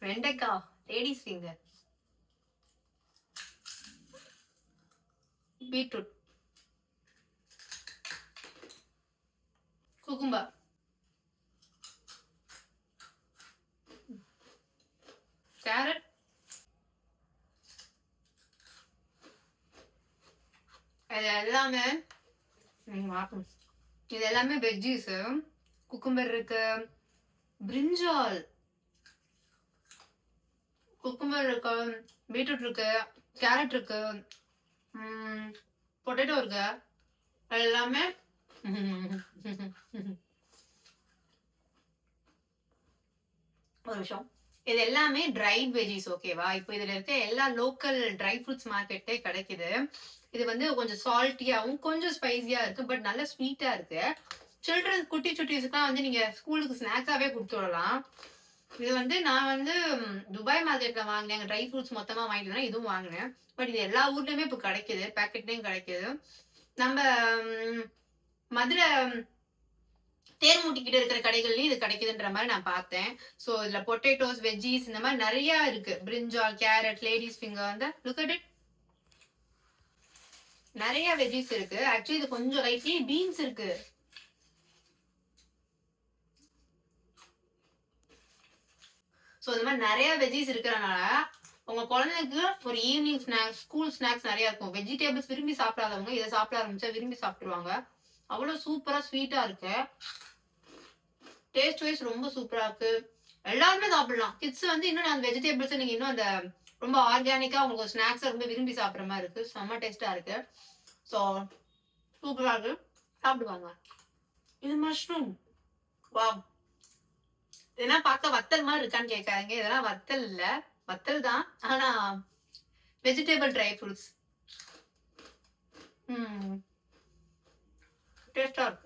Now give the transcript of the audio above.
வெண்டைக்காய், ladies finger, beetroot, cucumber, carrot, இது எல்லாமே இது எல்லாமே வெஜ்ஜீஸ். குக்கும்பர் இருக்கு, பிரிஞ்சால், குக்கும்பர் இருக்கு, பீட்ரூட் இருக்கு, கேரட் இருக்கு, பொட்டேட்டோ இருக்கு, எல்லாமே ஒரு விஷயம். இது எல்லாமே ட்ரைட் வெஜிஸ். ஓகேவா? இப்போ இதுல இருக்க எல்லா லோக்கல் ட்ரை ஃப்ரூட்ஸ் மார்க்கெட்டே கிடைக்குது. இது வந்து கொஞ்சம் சால்ட்டியாவும் கொஞ்சம் ஸ்பைசியா இருக்கு, பட் நல்ல ஸ்வீட்டா இருக்கு. சில்ட்ரன்ஸ் குட்டி சுட்டீஸ்க்குலாம் வந்து நீங்க ஸ்கூலுக்கு ஸ்நாக்ஸாவே கொடுத்து விடலாம். இது வந்து நான் வந்து துபாய் மார்க்கெட்ல வாங்கினேன். ட்ரை ஃப்ரூட்ஸ் மொத்தமா வாங்கிட்டேன்னா இதுவும் வாங்கினேன். பட் இது எல்லா ஊர்லயுமே இப்போ கிடைக்குது, பேக்கெட்லயும் கிடைக்குது. நம்ம மதுரை தேர்மூட்டிக்கிட்ட இருக்கிற கடைகள்லயும் இது கிடைக்குதுன்ற மாதிரி நான் பார்த்தேன். ஸோ இதுல பொட்டேட்டோஸ், வெஜ்ஜீஸ் இந்த மாதிரி நிறைய இருக்கு. பிரிஞ்சால், கேரட், லேடிஸ் ஃபிங்கர் வந்து லுக் அட் இட். நிறைய வெஜ்ஜீஸ் இருக்கு. ஆக்சுவலி இது கொஞ்சம் லைட்லி பீன்ஸ் இருக்கு. ஸோ இந்த மாதிரி நிறைய வெஜ்ஜீஸ் இருக்கிறனால உங்க குழந்தைக்கு ஒரு ஈவினிங் ஸ்நாக்ஸ், ஸ்கூல் ஸ்நாக்ஸ் நிறைய இருக்கும். வெஜிடேபிள்ஸ் விரும்பி சாப்பிடாதவங்க இதை சாப்பிட ஆரம்பிச்சா விரும்பி சாப்பிடுவாங்க. அவ்வளவு சூப்பரா ஸ்வீட்டா இருக்கு. டேஸ்ட் வைஸ் ரொம்ப சூப்பரா இருக்கு. எல்லாருமே சாப்பிடலாம். கிட்ஸ் வந்து இன்னும் அந்த வெஜிடேபிள்ஸ் நீங்க இன்னும் அந்த ரொம்ப ஆர்கானிக்கா உங்களுக்கு ஸ்நாக்ஸ் ரொம்ப விரும்பி சாப்பிடுற மாதிரி இருக்கு. செம்ம டேஸ்டா இருக்கு. ஸோ சூப்பரா இருக்கு, சாப்பிடுவாங்க. இது மஷ்ரூம். வாவ். இதெல்லாம் பார்க்க வத்தல் மாதிரி இருக்கான்னு கேட்காதீங்க. இதெல்லாம் வத்தல் இல்ல, வத்தல் தான், ஆனா வெஜிடபிள் ட்ரை ஃப்ரூட்ஸ். டேஸ்டா இருக்கு.